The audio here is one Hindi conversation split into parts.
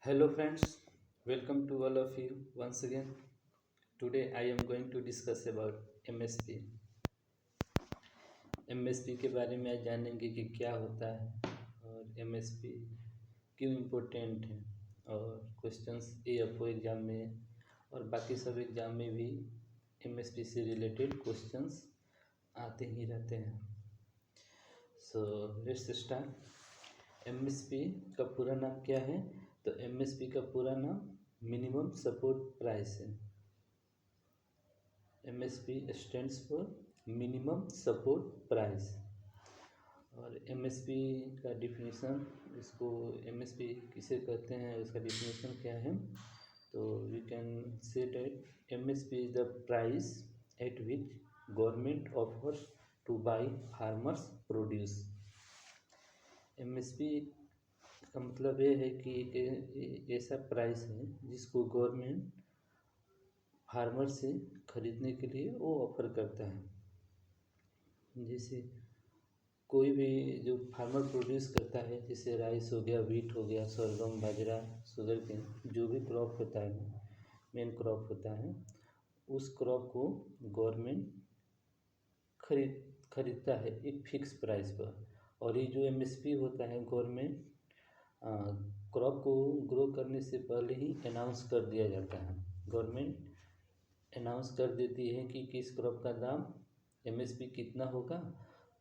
Hello friends, welcome to all of you once again. Today I am going to discuss about MSP. MSP के बारे में आज जानेंगे कि क्या होता है और MSP क्यों इम्पोर्टेंट है और क्वेश्चंस AFO एग्ज़ाम में और बाकी सब एग्ज़ाम में भी MSP से रिलेटेड क्वेश्चंस आते ही रहते हैं। So let's start. MSP का पूरा नाम क्या है? तो MSP का पूरा नाम मिनिमम सपोर्ट प्राइस है। MSP stands for minimum support price. और MSP का डिफिनीसन, इसको MSP किसे कहते हैं, उसका डिफिनीसन क्या है? तो we can say that MSP is the price at which government offers to buy farmers produce. MSP का मतलब ये है कि एक ऐसा प्राइस है जिसको गवर्नमेंट फार्मर से खरीदने के लिए वो ऑफर करता है। जैसे कोई भी जो फार्मर प्रोड्यूस करता है, जैसे राइस हो गया, व्हीट हो गया, sorghum, बाजरा, शुगर केन, जो भी क्रॉप होता है, मेन क्रॉप होता है, उस क्रॉप को गवर्नमेंट खरीदता है एक फिक्स प्राइस पर। और ये जो MSP होता है, गवर्नमेंट क्रॉप को ग्रो करने से पहले ही अनाउंस कर दिया जाता है। गवर्नमेंट अनाउंस कर देती है कि किस क्रॉप का दाम MSP कितना होगा,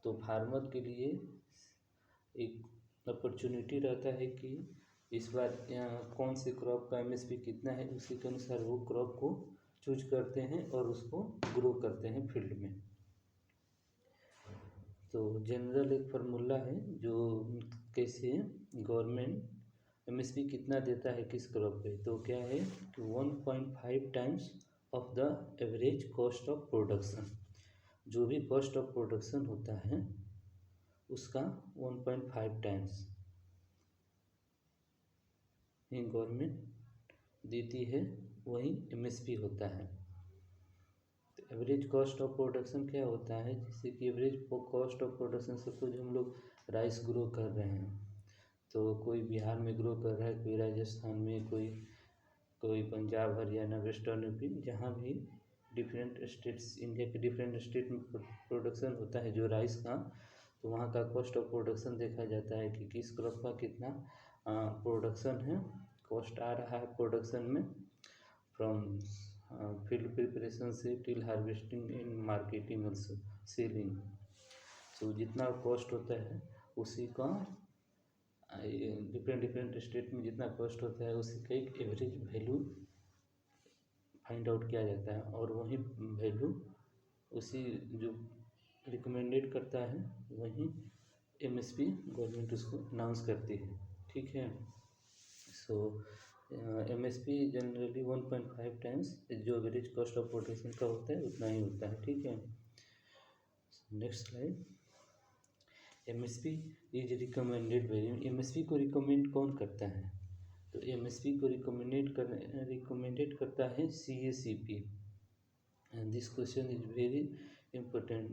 तो फार्मर के लिए एक अपॉर्चुनिटी रहता है कि इस बार कौन से क्रॉप का MSP कितना है, उसी के अनुसार वो क्रॉप को चूज करते हैं और उसको ग्रो करते हैं फील्ड में। तो जनरल एक फार्मूला है जो कैसे गवर्नमेंट MSP कितना देता है किस क्रॉप पे, तो क्या है कि 1.5 times of the average cost of production. जो भी कॉस्ट ऑफ प्रोडक्शन होता है उसका 1.5 टाइम्स गवर्नमेंट देती है, वही MSP होता है। तो एवरेज कॉस्ट ऑफ प्रोडक्शन क्या होता है? जैसे कि average cost of production, suppose हम लोग राइस ग्रो कर रहे हैं, तो कोई बिहार में ग्रो कर रहा है, कोई राजस्थान में, कोई पंजाब, हरियाणा, वेस्टर्न यूपी, जहाँ भी डिफरेंट स्टेट्स, इंडिया के डिफरेंट स्टेट में प्रोडक्शन होता है जो राइस का, तो वहाँ का कॉस्ट ऑफ प्रोडक्शन देखा जाता है कि किस क्रॉप का कितना प्रोडक्शन है, कॉस्ट आ रहा है प्रोडक्शन में, फ्रॉम फील्ड प्रिपरेशन से till harvesting and marketing also selling. तो जितना कॉस्ट होता है उसी का डिफरेंट स्टेट में जितना कॉस्ट होता है उसी का एक एवरेज वैल्यू फाइंड आउट किया जाता है, और वही वैल्यू उसी जो रिकमेंडेड करता है वही MSP गवर्नमेंट उसको अनाउंस करती है। ठीक है। सो MSP जनरली 1.5 टाइम्स जो एवरेज कॉस्ट ऑफ प्रोडक्शन का होता है उतना ही होता है। ठीक है। Next slide. MSP is recommended value. MSP को रिकमेंड कौन करता है? तो MSP को रिकमेंडेड करता है CACP। And this question is very important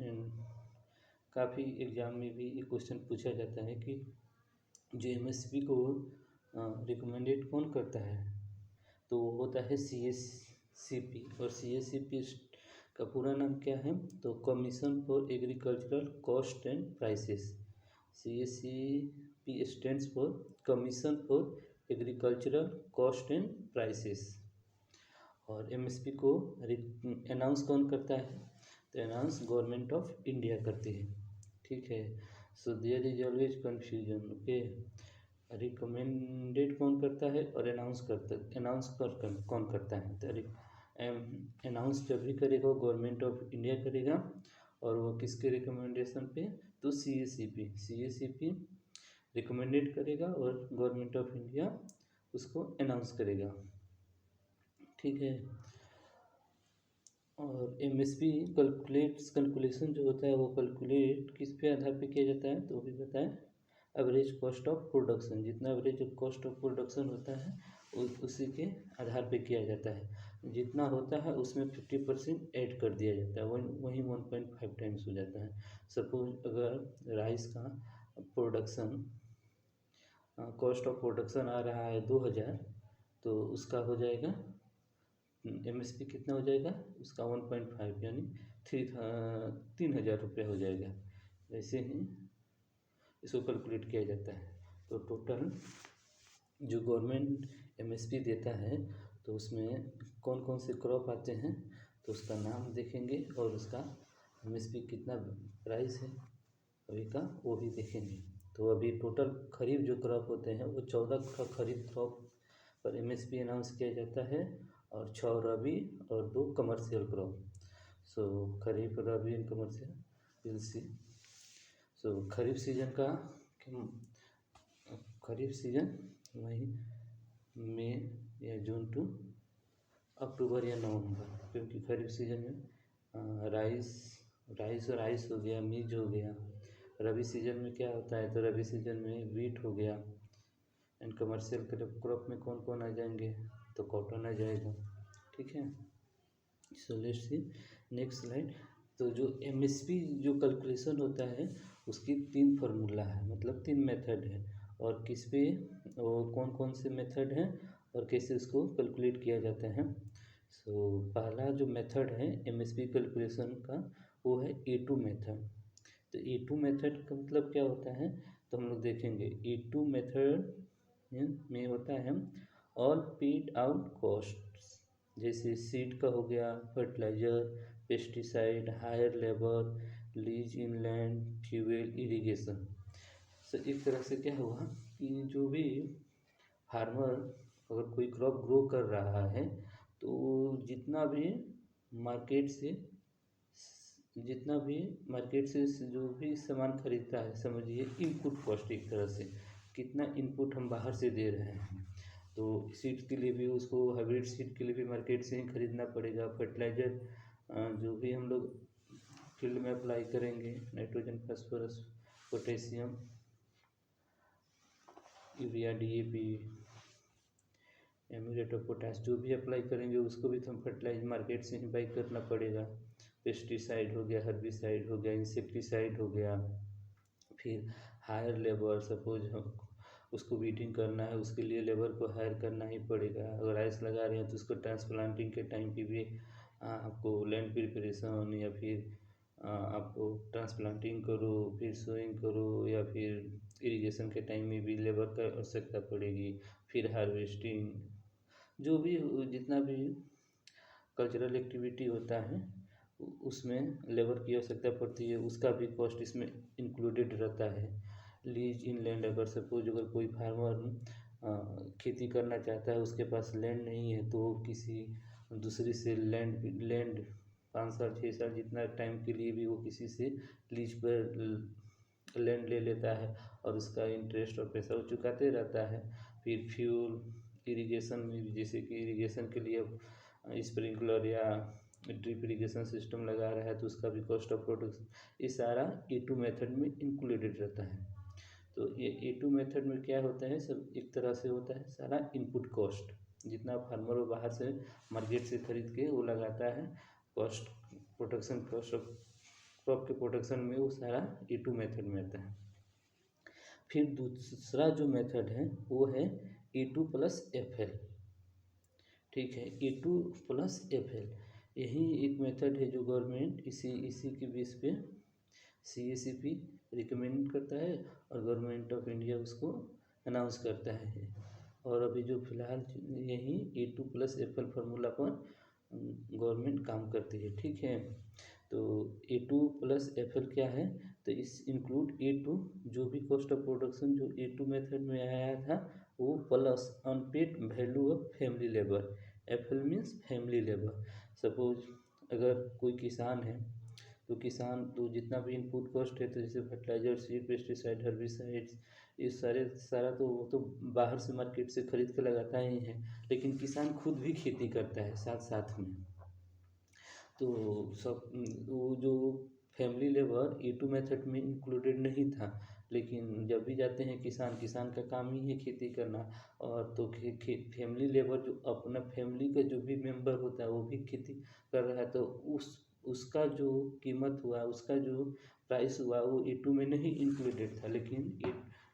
and काफ़ी एग्जाम में भी ये क्वेश्चन पूछा जाता है कि जो MSP को रिकमेंडेड कौन करता है, तो वो होता है CACP। और CACP का पूरा नाम क्या है? तो commission for agricultural cost and prices. CACP stands for commission for agricultural cost and prices. और MSP को अनाउंस कौन करता है? तो अनाउंस गवर्नमेंट ऑफ इंडिया करती है। ठीक है। So there is always confusion. Okay, recommended कौन करता है और अनाउंस कौन करता है? तो अनाउंस जब भी करेगा गवर्नमेंट ऑफ इंडिया करेगा, और वो किसके रिकमेंडेशन पे? तो CACP रिकमेंडेड करेगा और गवर्नमेंट ऑफ इंडिया उसको अनाउंस करेगा। ठीक है। और MSP कैलकुलेशन जो होता है वो कैलकुलेट किस पे आधार पे किया जाता है? तो वो भी बताएं, एवरेज कॉस्ट ऑफ प्रोडक्शन। जितना एवरेज कॉस्ट ऑफ प्रोडक्शन होता है उसी के आधार पे किया जाता है। जितना होता है उसमें 50% ऐड कर दिया जाता है, वही 1.5 टाइम्स हो जाता है। सपोज अगर राइस का प्रोडक्शन कॉस्ट ऑफ प्रोडक्शन आ रहा है 2000, तो उसका हो जाएगा MSP कितना हो जाएगा उसका 1.5 यानी 3,000 रुपये हो जाएगा। वैसे ही इसको कैलकुलेट किया जाता है। तो टोटल जो गवर्नमेंट MSP देता है तो उसमें कौन कौन से क्रॉप आते हैं तो उसका नाम देखेंगे और उसका MSP कितना प्राइस है अभी का वो भी देखेंगे। तो अभी टोटल खरीफ जो क्रॉप होते हैं वो 14 खरीफ क्रॉप पर MSP अनाउंस किया जाता है और 6 रबी और 2 commercial crop. So kharif rabi and commercial will see. So kharif season वही मई या जून टू अक्टूबर या नवंबर, क्योंकि खरीफ सीजन में राइस हो गया, मिर्च हो गया। रबी सीजन में क्या होता है तो रबी सीजन में वीट हो गया। एंड कमर्शियल क्रॉप में कौन कौन आ जाएंगे तो कॉटन आ जाएगा। ठीक है, so let's see next slide. तो जो MSP जो कैलकुलेशन होता है उसकी 3 फार्मूला है, मतलब 3 मेथड है और किस पे और कौन कौन से मेथड हैं और कैसे उसको कैलकुलेट किया जाता है। सो पहला जो मेथड है MSP कैलकुलेशन का वो है E2 मेथड। तो E2 मेथड का मतलब क्या होता है तो हम लोग देखेंगे। E2 मेथड में होता है ऑल पेड आउट कॉस्ट, जैसे सीड का हो गया, fertiliser, pesticide, hire labour, lease in land, fuel, irrigation. So एक तरह से क्या हुआ कि जो भी फार्मर अगर कोई क्रॉप ग्रो कर रहा है तो जितना भी मार्केट से जो भी सामान खरीदता है, समझिए इनपुट कॉस्ट, एक तरह से कितना इनपुट हम बाहर से दे रहे हैं। तो सीड के लिए भी उसको हाइब्रिड सीड के लिए भी मार्केट से ही खरीदना पड़ेगा। फर्टिलाइजर जो भी हम लोग फील्ड में अप्लाई करेंगे, nitrogen, phosphorus, potassium, urea, DAP, muriate of potash, जो भी अप्लाई करेंगे उसको भी तो हम फर्टिलाइजर मार्केट से ही बाई करना पड़ेगा। पेस्टिसाइड हो गया, हर्बिसाइड हो गया, इंसेक्टिसाइड हो गया। फिर हायर लेबर, सपोज हम उसको वीडिंग करना है उसके लिए लेबर को हायर करना ही पड़ेगा। अगर राइस लगा रहे हैं तो उसको ट्रांसप्लांटिंग के टाइम पे भी आपको लैंड प्रिपरेशन या फिर आपको ट्रांसप्लांटिंग करो, फिर सोइंग करो, या फिर इरिगेशन के टाइम में भी लेबर का आवश्यकता पड़ेगी। फिर हार्वेस्टिंग, जो भी जितना भी कल्चरल एक्टिविटी होता है उसमें लेबर की आवश्यकता पड़ती है, उसका भी कॉस्ट इसमें इंक्लूडेड रहता है। लीज इन लैंड, अगर सपोज अगर कोई फार्मर खेती करना चाहता है, उसके पास लैंड नहीं है तो किसी दूसरी से लैंड 5 साल 6 साल जितना टाइम के लिए भी वो किसी से लीज पर लैंड ले लेता है और उसका इंटरेस्ट और पैसा वो चुकाते रहता है। फिर फ्यूल, इरिगेशन में भी, जैसे कि इरिगेशन के लिए स्प्रिंकलर या ड्रिप इरिगेशन सिस्टम लगा रहा है तो उसका भी कॉस्ट ऑफ प्रोडक्शन, ये सारा E2 मेथड में इंक्लूडेड रहता है। तो ये E2 मेथड में क्या होता है, सब एक तरह से होता है सारा इनपुट कॉस्ट, जितना फार्मर वो बाहर से मार्केट से खरीद के वो लगाता है cost, production cost of crop के प्रोडक्शन में, वो सारा E2 मेथड में आता है। फिर दूसरा जो मेथड है वो है E2 + FL। ठीक है, E2 + FL यही एक मेथड है जो गवर्नमेंट इसी के बेस पे CACP रिकमेंड करता है और गवर्नमेंट ऑफ इंडिया उसको अनाउंस करता है। और अभी जो फिलहाल यही E2 + FL फार्मूला पर गवर्नमेंट काम करती है। ठीक है, तो E2 + FL क्या है तो इस इंक्लूड E2, जो भी कॉस्ट ऑफ प्रोडक्शन जो E2 मेथड में आया था वो plus unpaid value of family labour. FL means family labour. Suppose अगर कोई किसान है तो किसान तो जितना भी इनपुट कॉस्ट है, तो जैसे फर्टिलाइजर, सीड, पेस्टिसाइड, हर्बिसाइड्स, ये सारा तो वो तो बाहर से मार्केट से खरीद के लगाता ही है, लेकिन किसान खुद भी खेती करता है साथ साथ में। तो सब वो जो फैमिली लेबर E2 मेथड में इंक्लूडेड नहीं था, लेकिन जब भी जाते हैं किसान का काम ही है खेती करना। और तो फैमिली लेबर जो अपना फैमिली का जो भी मेंबर होता है वो भी खेती कर रहा है, तो उसका जो कीमत हुआ, उसका जो प्राइस हुआ वो E2 में नहीं इंक्लूडेड था, लेकिन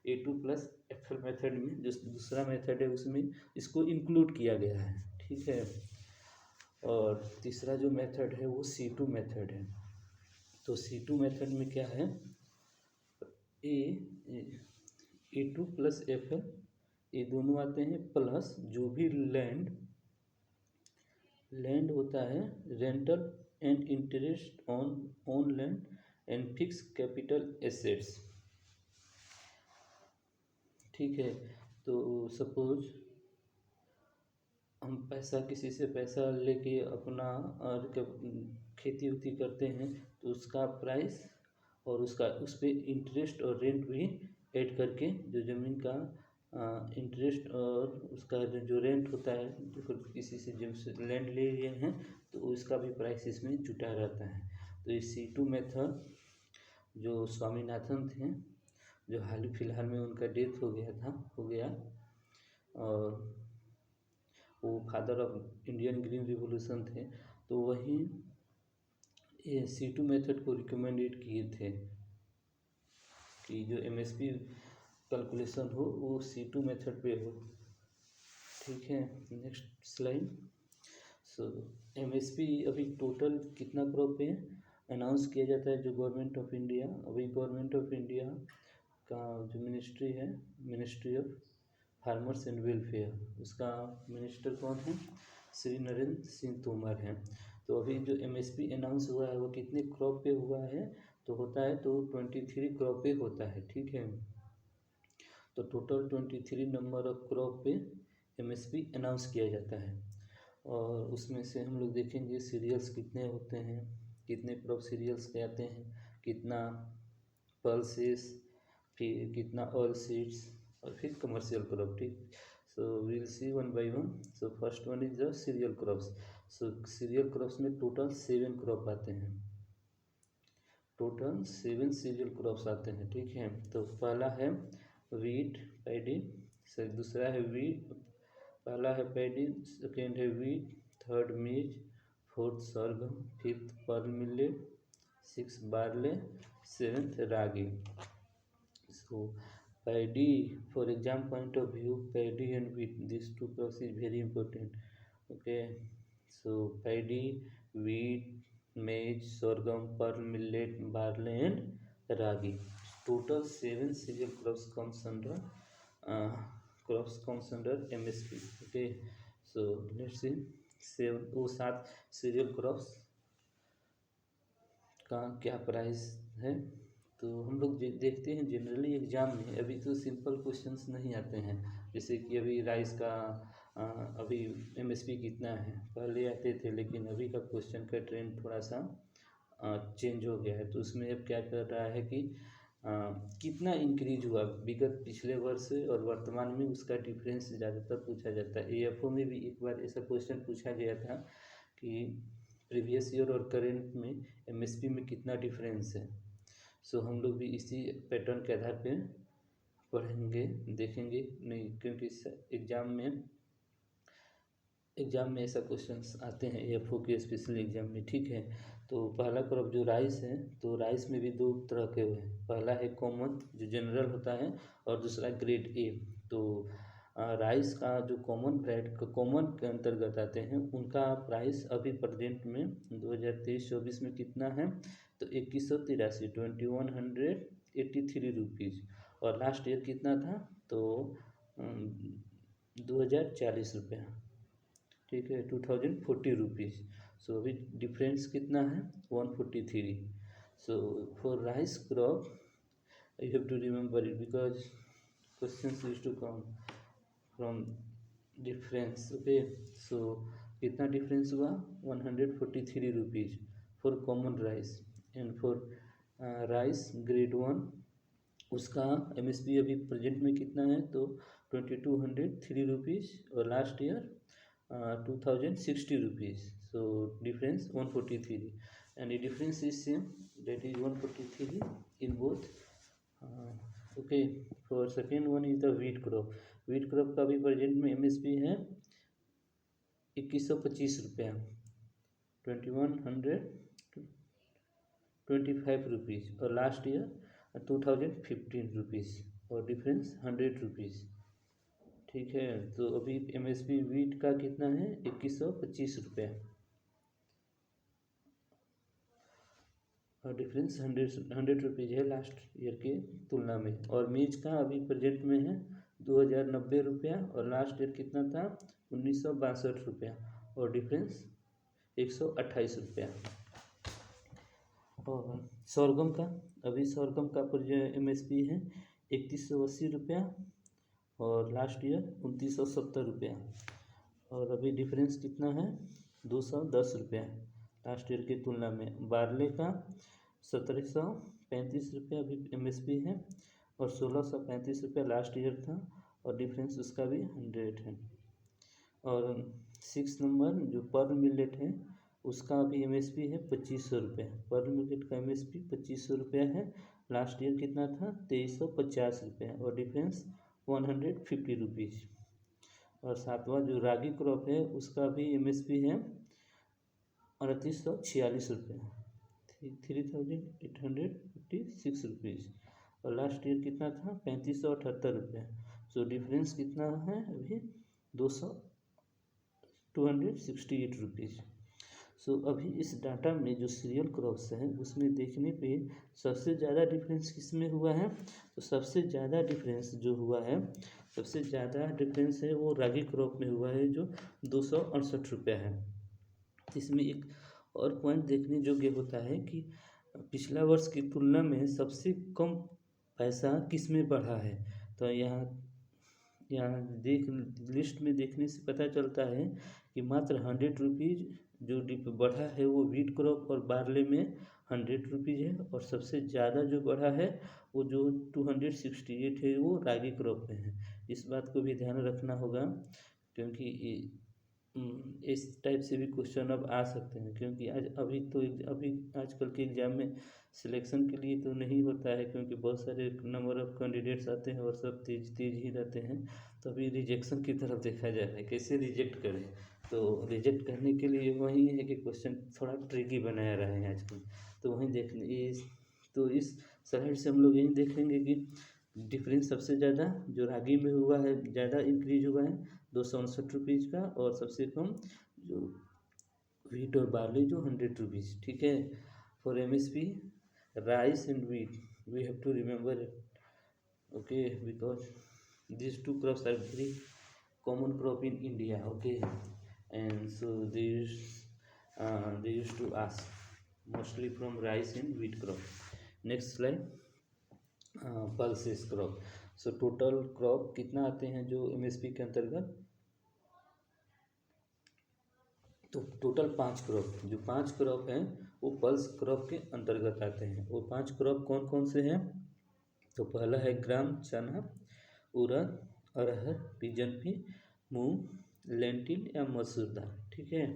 E2 + एफएल मेथड में जो दूसरा मेथड है उसमें इसको इंक्लूड किया गया है, ठीक है। और तीसरा जो मेथड है वो C2 मेथड है। तो C2 मेथड में क्या है, A2 प्लस FL ये दोनों आते हैं, प्लस जो भी लैंड होता है, rental and interest on land and fix capital assets, ठीक है। तो सपोज हम किसी से पैसा लेके अपना और खेती उती करते हैं, तो उसका प्राइस और उस पर इंटरेस्ट और रेंट भी ऐड करके जो ज़मीन का इंटरेस्ट और उसका जो रेंट होता है, जो किसी से जब लैंड ले लिए हैं तो उसका भी प्राइस इसमें जुटा रहता है। तो ये C2 मेथड जो स्वामीनाथन थे, जो हाल ही फिलहाल में उनका डेथ हो गया, और वो father of Indian green revolution थे, तो वही ये C2 मेथड को रिकमेंडेड किए थे कि जो MSP कैलकुलेशन हो वो C2 मेथड पे हो, ठीक है। Next slide. सो MSP अभी टोटल कितना क्रॉप पे अनाउंस किया जाता है, जो गवर्नमेंट ऑफ इंडिया, अभी गवर्नमेंट ऑफ इंडिया का जो मिनिस्ट्री है, ministry of farmers and welfare, उसका मिनिस्टर कौन है, श्री नरेंद्र सिंह तोमर हैं। तो अभी जो MSP अनाउंस हुआ है वो कितने क्रॉप पे हुआ है, तो होता है तो 23 क्रॉप पे होता है, ठीक है। तो टोटल 23 नंबर ऑफ क्रॉप पे MSP अनाउंस किया जाता है, और उसमें से हम लोग देखेंगे सीरियल्स कितने होते हैं, कितने क्रॉप सीरियल्स के आते हैं, कितना पल्सेस, फिर कितना ऑयल सीड्स, और फिर कमर्शियल क्रॉप, ठीक। So we'll see one by one. So first one is the cereal crops. So cereal crops में टोटल 7 क्रॉप आते हैं, टोटल 7 सीरियल क्रॉप्स आते हैं, ठीक है। तो पहला है वीट पैडी, दूसरा है वीट, पहला है पैडी, सेकेंड है वीट, थर्ड मेज, fourth sorghum, fifth pearl millet, 6 barley, 7th ragi. So paddy, for exam point of view, paddy and wheat, these two crops is very important, okay. So paddy, wheat, maize, sorghum, pearl millet, barley and ragi, total 7 cereal crops comes under MSP, okay. So let's see 7 cereal crops का क्या प्राइस है। तो हम लोग देखते हैं जनरली एग्जाम में अभी तो सिंपल क्वेश्चंस नहीं आते हैं, जैसे कि अभी राइस का अभी MSP कितना है, पहले आते थे, लेकिन अभी का क्वेश्चन का ट्रेंड थोड़ा सा चेंज हो गया है। तो उसमें अब क्या कर रहा है कि कितना इंक्रीज हुआ विगत पिछले वर्ष और वर्तमान में, उसका डिफरेंस ज़्यादातर पूछा जाता है। AFO में भी एक बार ऐसा क्वेश्चन पूछा गया था कि प्रीवियस ईयर और करेंट में MSP में कितना डिफरेंस है। सो हम लोग भी इसी पैटर्न के आधार पे पढ़ेंगे, देखेंगे नहीं, क्योंकि एग्जाम में ऐसा क्वेश्चंस आते हैं AFO के स्पेशल एग्जाम में, ठीक है। तो पहला क्रॉप जो राइस है, तो राइस में भी 2 तरह के हुए हैं, पहला है कॉमन जो जनरल होता है, और दूसरा ग्रेड A। तो राइस का जो कॉमन के अंतर्गत आते हैं, उनका प्राइस अभी प्रेजेंट में 2023-24 में कितना है, तो 2183 2183 रुपीज़, और लास्ट ईयर कितना था, तो 2040 रुपया, ठीक है, 2040 रुपीज़। सो अभी डिफरेंस कितना है, 143। So for rice crop you have to remember it, because questions used to come from difference, okay. So कितना डिफरेंस हुआ, 143 rupees for common rice, and for rice grade 1 उसका MSP अभी प्रेजेंट में कितना है, तो 2203 रुपीज़, और last year 2060 rupees. So difference 143, and the difference is same, that is 143 in both, okay. For second one is the wheat crop का भी प्रेजेंट में MSP है 2125 रुपया, 2125 रुपीज़, और लास्ट ईयर 2015 रुपीज़, और डिफरेंस 100 रुपीज़। ठीक है, तो अभी एमएसपी वीट का कितना है 2125 रुपया और डिफरेंस 100 रुपीज़ है लास्ट ईयर के तुलना में। और मिर्च का अभी प्रेजेंट में है 2090 रुपया और लास्ट ईयर कितना था 1962 रुपया और डिफरेंस 128 रुपया। और sorghum का अभी sorghum का एमएसपी है 3180 रुपया और लास्ट ईयर 2970 रुपया और अभी डिफरेंस कितना है 210 रुपया लास्ट ईयर की तुलना में। बारले का 1735 रुपया अभी एमएसपी है और 1635 रुपया लास्ट ईयर था और डिफरेंस उसका भी 100 है। और 6 नंबर जो पर्ल मिलेट है उसका अभी एमएसपी है 2500 रुपया। पर्ल मिलेट का एमएसपी 2500 रुपया है, लास्ट ईयर कितना था 2350 रुपया और डिफरेंस 150 रुपीज़। और 7वां जो रागी क्रॉप है उसका भी एमएसपी है 3846 रुपया 3856 रुपीज़ और लास्ट ईयर कितना था 3578 रुपया। सो डिफरेंस कितना है अभी 268 रुपीज़। सो अभी इस डाटा में जो सीरियल क्रॉप्स हैं उसमें देखने पे सबसे ज़्यादा डिफरेंस किस में हुआ है, तो सबसे ज़्यादा डिफरेंस जो हुआ है सबसे ज़्यादा डिफरेंस है वो रागी क्रॉप में हुआ है जो 268 रुपया है। इसमें एक और पॉइंट देखने योग्य होता है कि पिछला वर्ष की तुलना में सबसे कम पैसा किस में बढ़ा है। तो यहाँ लिस्ट में देखने से पता चलता है कि मात्र 100 रुपीज़ जो बढ़ा है वो वीट क्रॉप और बारले में 100 रुपीज़ है और सबसे ज़्यादा जो बढ़ा है वो जो 268 है वो रागी क्रॉप में है। इस बात को भी ध्यान रखना होगा क्योंकि इस टाइप से भी क्वेश्चन अब आ सकते हैं क्योंकि अभी आजकल के एग्ज़ाम में सिलेक्शन के लिए तो नहीं होता है क्योंकि बहुत सारे नंबर ऑफ कैंडिडेट्स आते हैं और सब तेज ही रहते हैं। तो अभी रिजेक्शन की तरफ देखा जा रहा है कैसे रिजेक्ट करें। तो रिजेक्ट करने के लिए वही है कि क्वेश्चन थोड़ा ट्रिकी बनाया रहे हैं आजकल। तो वहीं तो इस स्लाइड से हम लोग यही देखेंगे कि डिफरेंस सबसे ज़्यादा जो रागी में हुआ है ज़्यादा इंक्रीज हुआ है 269 रुपीज़ का और सबसे कम जो वीट और बार्ली जो 100 रुपीज़। ठीक है, for MSP rice and wheat we have to remember it okay because these two crops are very common crop in India. Okay, and so they used to ask mostly from rice and wheat crop. Next slide, pulses crop. So total crop कितना आते हैं जो MSP के अंतर्गत, तो टोटल 5 क्रॉप जो 5 क्रॉप हैं वो पल्स क्रॉप के अंतर्गत आते हैं। वो 5 क्रॉप कौन कौन से हैं, तो पहला है ग्राम चना, उड़द, अरहर, पिजन, मूंग, लेंटिल या मसूर दाल। ठीक है,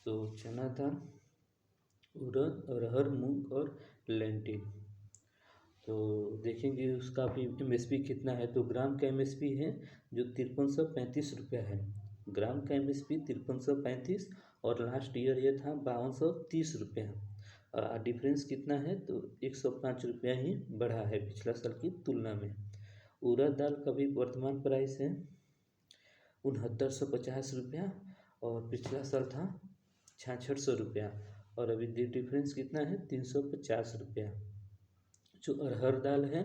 तो चना दाल, उड़द, अरहर, मूंग और लेंटिल। तो देखेंगे उसका भी एमएसपी कितना है। तो ग्राम का एमएसपी है जो 5335 रुपया है। ग्राम का एमएसपी 5335 और लास्ट ईयर ये था 5230 रुपया। डिफरेंस कितना है, तो 105 रुपया ही बढ़ा है पिछला साल की तुलना में। उड़द दाल का भी वर्तमान प्राइस है 6950 रुपया और पिछला साल था 6600 रुपया और अभी डिफरेंस कितना है 350 रुपया। जो अरहर दाल है,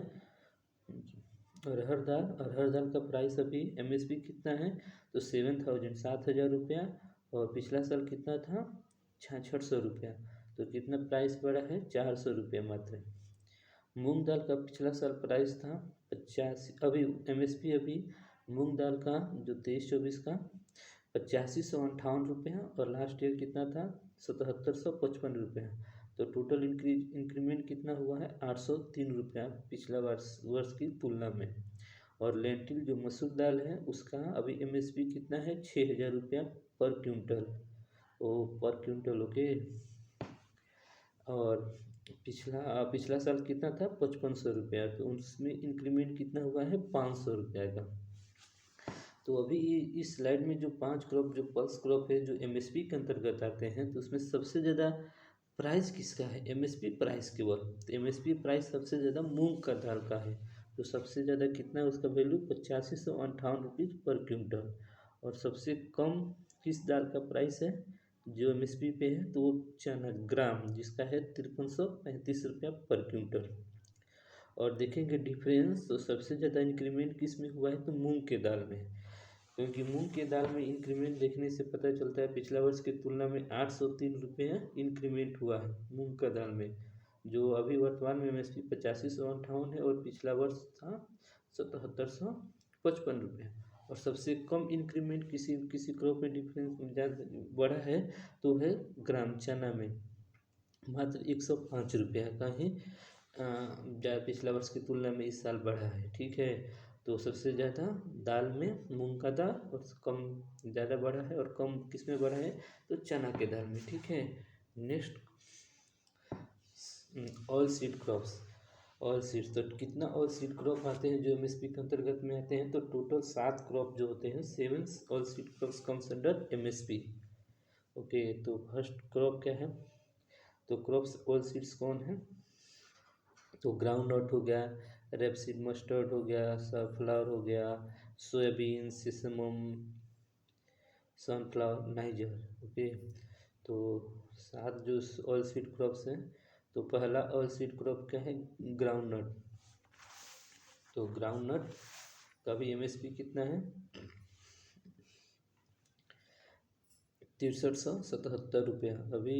अरहर दाल का प्राइस अभी एमएसपी कितना है, तो 7000 रुपया और पिछला साल कितना था 6600 रुपया। तो कितना प्राइस बढ़ा है 400 रुपया मात्र। मूंग दाल का पिछला साल प्राइस था 85, अभी एमएसपी अभी मूंग दाल का जो 23-24 का 8558 रुपया और लास्ट ईयर कितना था 7755 रुपया। तो टोटल इंक्रीमेंट कितना हुआ है 803 रुपया पिछला वर्ष की तुलना में। और लेंटिल जो मसूर दाल है उसका अभी एमएसपी कितना है 6000 रुपया पर क्विंटल, पर क्विंटल। ओके, और पिछला साल कितना था 5500 रुपया, तो उसमें इंक्रीमेंट कितना हुआ है 500 रुपया का। तो अभी इस स्लाइड में जो 5 क्रॉप जो पल्स क्रॉप है जो एमएसपी के अंतर्गत आते हैं, तो उसमें सबसे ज़्यादा प्राइस किसका है, एमएसपी प्राइस केवल। तो एमएसपी प्राइस सबसे ज़्यादा मूंग का दाल का है तो सबसे ज़्यादा कितना है उसका वैल्यू 8558 रुपीज़ पर क्विंटल। और सबसे कम किस दाल का प्राइस है जो MSP पे है, तो वो चना ग्राम जिसका है 5335 रुपया पर क्विंटल। और देखेंगे डिफरेंस, तो सबसे ज़्यादा इंक्रीमेंट किस में हुआ है, तो मूंग के दाल में। क्योंकि मूंग के दाल में इंक्रीमेंट देखने से पता चलता है पिछला वर्ष की तुलना में 803 रुपये इंक्रीमेंट हुआ है मूंग का दाल में, जो अभी वर्तमान में MSP 8558 है और पिछला वर्ष था 7755 रुपये। और सबसे कम इंक्रीमेंट किसी किसी क्रॉप में डिफरेंस ज़्यादा बढ़ा है तो है ग्राम चना में, मात्र 105 रुपया का ही पिछला वर्ष की तुलना में इस साल बढ़ा है। ठीक है, तो सबसे ज़्यादा दाल में मूंग का दाल और कम ज़्यादा बढ़ा है और कम किस में बढ़ा है, तो चना के दाल में। ठीक है, next all seed crops. All seeds, तो कितना ऑल सीड क्रॉप आते हैं जो MSP के अंतर्गत में आते हैं, तो टोटल 7 क्रॉप जो होते हैं, 7 all seed crops comes under MSP। Okay, तो फर्स्ट क्रॉप क्या है, तो क्रॉप्स ऑल सीड्स कौन है, तो ग्राउंड नट हो गया, रेपसीड मस्टर्ड हो गया, सनफ्लावर हो गया, सोयाबीन, सिसमम, सनफ्लावर, नाइजर। ओके, तो 7 जो ऑयल सीड क्रॉप्स हैं, तो पहला ऑयल सीड क्रॉप क्या है, ग्राउंड नट। तो ग्राउंड नट का भी MSP कितना है, 6377 रुपया। अभी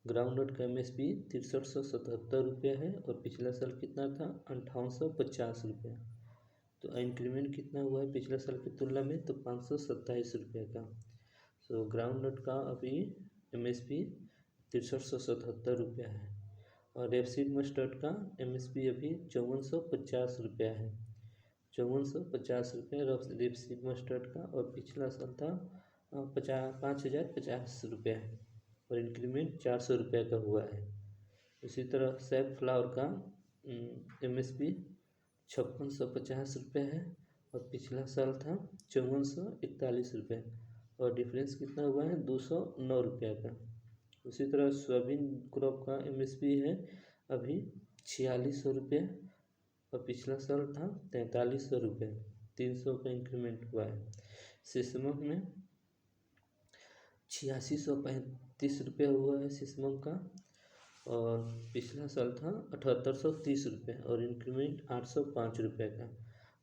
ग्राउंड नट का MSP 6377 रुपया है और पिछला साल कितना था, 5850 रुपया। तो इंक्रीमेंट कितना हुआ है पिछले साल की तुलना में, तो 527 रुपये का। सो ग्राउंड नट का अभी MSP 6377 रुपया है। और रेपसीड मस्टर्ड का MSP अभी 5450 रुपया है, 5450 रुपये रेपसीड मस्टर्ड का, और पिछला साल था 5050 रुपया है और इंक्रीमेंट 400 रुपये का हुआ है। इसी तरह सैफ फ्लावर का MSP 5650 रुपये है और पिछला साल था 5441 रुपये और डिफरेंस कितना हुआ है, 209 रुपये का। उसी तरह सोयाबीन क्रॉप का MSP है अभी 4600 रुपये और पिछला साल था 4300 रुपये, 300 का इंक्रीमेंट हुआ है। सिसमम में 8635 रुपये हुआ है सिसमम का और पिछला साल था 7830 रुपये और इंक्रीमेंट 805 रुपये का।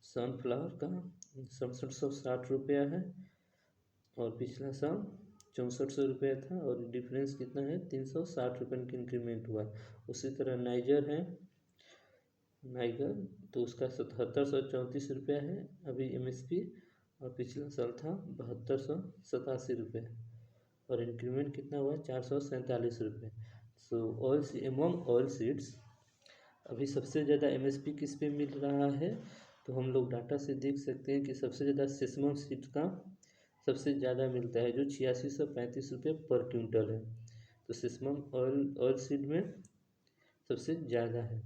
सनफ्लावर का 6760 रुपया है और पिछला साल 6400 रुपया था और डिफरेंस कितना है, 360 रुपये का इंक्रीमेंट हुआ। उसी तरह नाइजर है, नाइगर तो उसका 7734 रुपया है अभी MSP और पिछला साल था 7287 रुपये और इंक्रीमेंट कितना हुआ, 447 रुपये। सो ऑयल एमॉन्ग ऑयल सीड्स अभी सबसे ज़्यादा MSP किस पे मिल रहा है, तो हम लोग डाटा से देख सकते हैं कि सबसे ज़्यादा सेसमम सीड्स का सबसे ज़्यादा मिलता है जो 8635 रुपये पर क्विंटल है। तो सेसमम ऑयल सीड में सबसे ज़्यादा है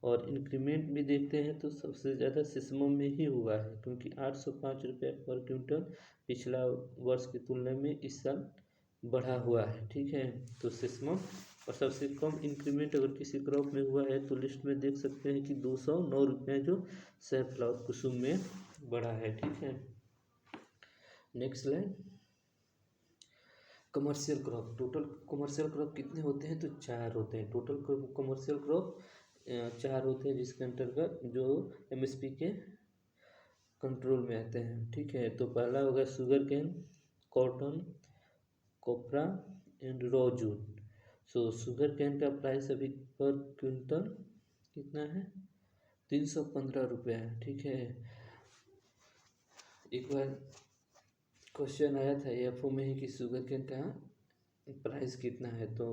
और इंक्रीमेंट भी देखते हैं तो सबसे ज़्यादा सेसमम में ही हुआ है क्योंकि 805 रुपये पर क्विंटल पिछला वर्ष की तुलना में इस साल बढ़ा हुआ है। ठीक है, तो सेसमम और सबसे कम इंक्रीमेंट अगर किसी क्रॉप में हुआ है तो लिस्ट में देख सकते हैं कि 209 रुपये जो सैफ्लावर कुसुम में बढ़ा है। ठीक है, next line commercial crop. Total commercial crop कितने होते हैं, तो 4 होते हैं। टोटल कमर्शियल क्रॉप 4 होते हैं जिसके अंतर्गत जो MSP के कंट्रोल में आते हैं। ठीक है, तो पहला होगा sugar cane, cotton, copra and raw jute. So sugar cane का प्राइस अभी पर क्विंटल कितना है, 315 रुपये है। ठीक है, एक बार क्वेश्चन आया था AFO में ही कि शुगर केन का प्राइस कितना है, तो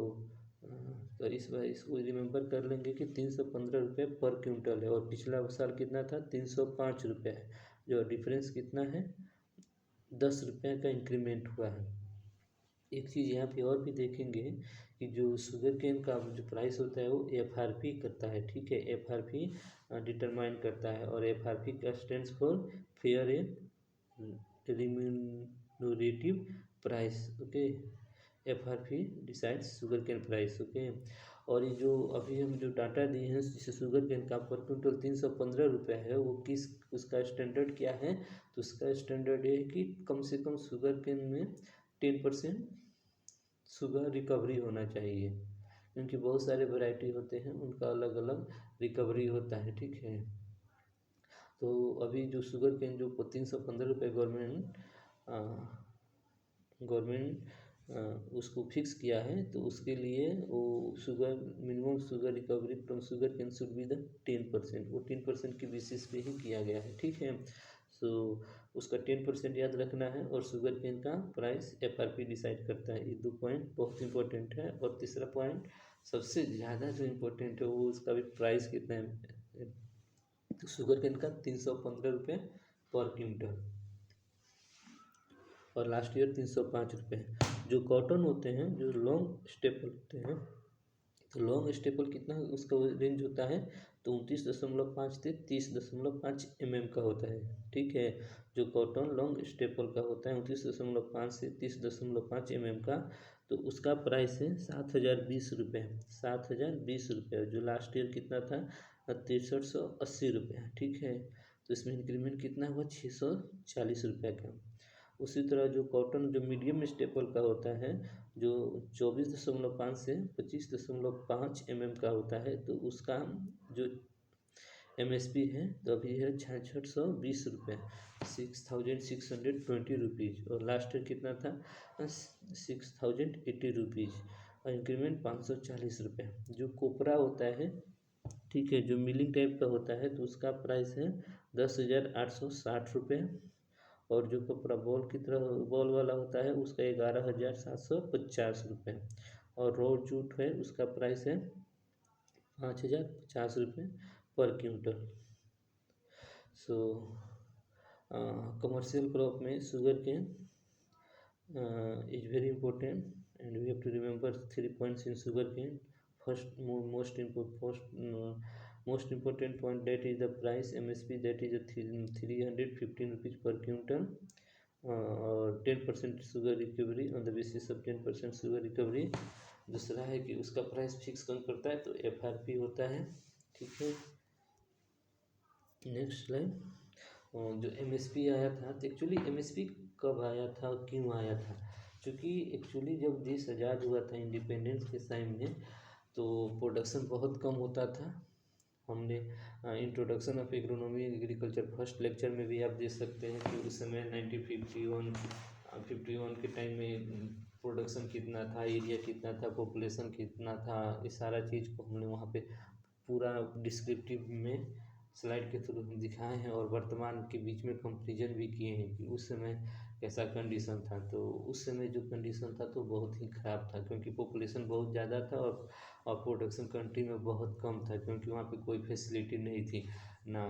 इस बार इसको रिमेंबर कर लेंगे कि 315 रुपये पर क्विंटल है और पिछला साल कितना था, 305 रुपये है, जो डिफरेंस कितना है, 10 रुपये का इंक्रीमेंट हुआ है। एक चीज़ यहाँ पे और भी देखेंगे कि जो शुगर केन का जो प्राइस होता है वो FRP करता है। ठीक है, FRP डिटरमाइन करता है और FRP का stands for fair and remunerative price. Okay, FRP decides sugar cane price. Okay, और ये जो अभी हम जो डाटा दिए हैं जिसे शुगर केन का पर क्विंटल 315 रुपये है, वो किस उसका स्टैंडर्ड क्या है? तो उसका स्टैंडर्ड ये है कि कम से कम शुगर केन में 10% शुगर रिकवरी होना चाहिए, क्योंकि बहुत सारे वैरायटी होते हैं, उनका अलग अलग रिकवरी होता है। ठीक है, तो अभी जो शुगर केन जो 315 रुपये गवर्नमेंट उसको फिक्स किया है, तो उसके लिए वो sugar minimum sugar recovery from sugar cane should be the 10%, वो 10% की बेसिस पे ही किया गया है। ठीक है, सो उसका 10% याद रखना है, और शुगर केन का प्राइस FRP डिसाइड करता है। ये 2 पॉइंट बहुत इंपॉर्टेंट है। और तीसरा पॉइंट सबसे ज़्यादा जो इम्पोर्टेंट है वो उसका भी प्राइस कितना है। तो शुगर केन का 315 रुपये पर क्विंटल, और लास्ट ईयर 305 रुपये। जो कॉटन होते हैं, जो लॉन्ग स्टेपल होते हैं, तो लॉन्ग स्टेपल कितना उसका रेंज होता है? तो 29.5 से 30.5 mm का होता है। ठीक है, जो कॉटन लॉन्ग स्टेपल का होता है 29.5 से 30.5 mm का, तो उसका प्राइस है 7,020 रुपये। 7,020 रुपये, जो लास्ट ईयर कितना था? 6380 रुपये। ठीक है, तो इसमें इंक्रीमेंट कितना हुआ? 640 रुपये का। उसी तरह जो कॉटन जो मीडियम स्टेपल का होता है, जो 24.5 से 25.5 mm का होता है, तो उसका जो MSP है तो अभी है 6620 रुपये, 6620 रुपीज़। और लास्ट ईयर कितना था? 6080 रुपीज़, और इंक्रीमेंट 540 रुपये। जो कोपरा होता है, ठीक है, जो मिलिंग टाइप का होता है, तो उसका प्राइस है 10,860 रुपये। और जो कपड़ा बॉल की तरह बॉल वाला होता है उसका 11,750 रुपये। और रो जूट है उसका प्राइस है 5,050 रुपये पर क्विंटल। सो कमर्शियल क्रॉप में sugar cane is very important, and we have to remember 3 points in sugar cane. First, most important point, that is the price MSP, that is 315 rupees per quintal, और 10% sugar recovery on the basis of 10% sugar recovery. दूसरा है कि उसका प्राइस फिक्स कौन करता है? तो FRP होता है। ठीक है, नेक्स्ट स्लाइड। जो MSP आया था, तो एक्चुअली MSP कब आया था और क्यों आया था? क्योंकि एक्चुअली जब देश आज़ाद हुआ था इंडिपेंडेंस के टाइम में, तो प्रोडक्शन बहुत कम होता था। हमने introduction of agronomy agriculture first lecture में भी आप देख सकते हैं कि उस समय 1951 के टाइम में प्रोडक्शन कितना था, एरिया कितना था, पॉपुलेशन कितना था, इस सारा चीज़ को हमने वहाँ पे पूरा डिस्क्रिप्टिव में स्लाइड के थ्रू हम दिखाए हैं, और वर्तमान के बीच में कंपेरिजन भी किए हैं कि उस समय कैसा कंडीशन था। तो उस समय जो कंडीशन था तो बहुत ही ख़राब था, क्योंकि पॉपुलेशन बहुत ज़्यादा था, और प्रोडक्शन कंट्री में बहुत कम था, क्योंकि वहाँ पे कोई फैसिलिटी नहीं थी, ना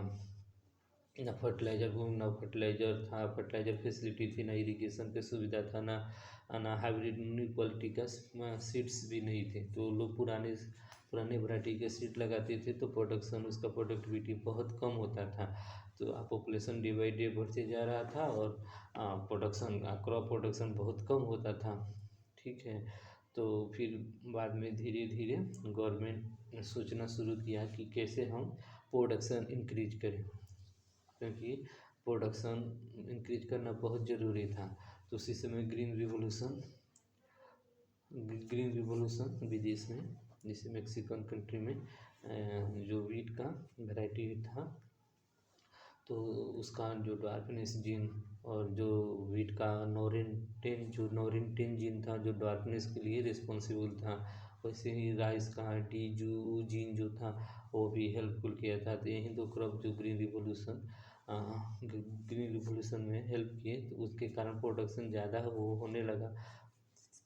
फर्टिलाइज़र था, फर्टिलाइज़र फैसिलिटी थी, ना इरिगेशन की सुविधा था, ना हाइब्रिड न्यू क्वालिटी का सीड्स भी नहीं थे। तो लोग पुराने वैरायटी के सीड लगाते थे, तो प्रोडक्शन उसका प्रोडक्टिविटी बहुत कम होता था। तो पॉपुलेशन डे बाई डे बढ़ते जा रहा था, और क्रॉप प्रोडक्शन बहुत कम होता था। ठीक है, तो फिर बाद में धीरे धीरे गवर्नमेंट ने सोचना शुरू किया कि कैसे हम प्रोडक्शन इंक्रीज करें, क्योंकि प्रोडक्शन इंक्रीज करना बहुत ज़रूरी था। तो उसी समय ग्रीन रिवोल्यूशन विदेश में, जैसे मेक्सिकन कंट्री में जो वीट का वैरायटी था, तो उसका जो डार्कनेस जीन, और जो वीट का नॉरिन 10 जीन था, जो डार्कनेस के लिए रिस्पॉन्सिबल था, वैसे ही राइस का डीजू जीन जो था वो भी हेल्पफुल किया था। तो यही 2 क्रॉप जो ग्रीन रिवोल्यूशन में हेल्प किए, तो उसके कारण प्रोडक्शन ज़्यादा वो होने लगा।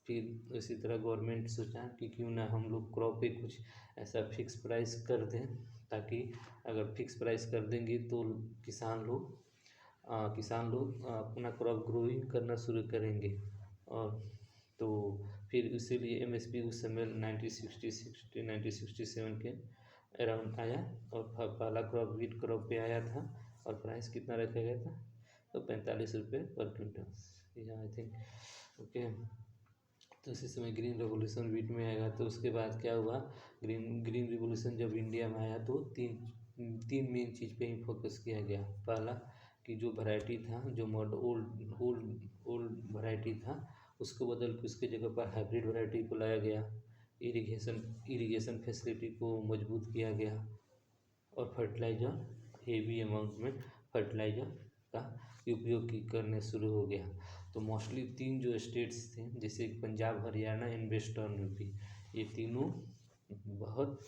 फिर इसी तरह गवर्नमेंट सोचा कि क्यों ना हम लोग क्रॉप पे कुछ ऐसा फिक्स प्राइस कर दें, ताकि अगर फिक्स प्राइस कर देंगे तो किसान लोग अपना क्रॉप ग्रोइंग करना शुरू करेंगे। और तो फिर इसीलिए MSP उस समय 1967 के अराउंड आया, और पहला क्रॉप वीट क्रॉप पे आया था, और प्राइस कितना रखा गया था? तो 45 रुपये पर क्विंटल, आई थिंक। ओके, तो उसी समय ग्रीन रेवोल्यूशन बीच में आएगा। तो उसके बाद क्या हुआ, ग्रीन रिवोल्यूशन जब इंडिया में आया तो तीन मेन चीज़ पे ही फोकस किया गया। पहला कि जो वैरायटी था, जो ओल्ड वैरायटी था, उसको बदल के उसके जगह पर हाइब्रिड वैरायटी को लाया गया। इरिगेशन फैसिलिटी को मजबूत किया गया और फर्टिलाइज़र, हेवी अमाउंट में फर्टिलाइज़र का उपयोग करने शुरू हो गया। तो मोस्टली 3 जो स्टेट्स थे, जैसे Punjab, Haryana and western UP, ये तीनों बहुत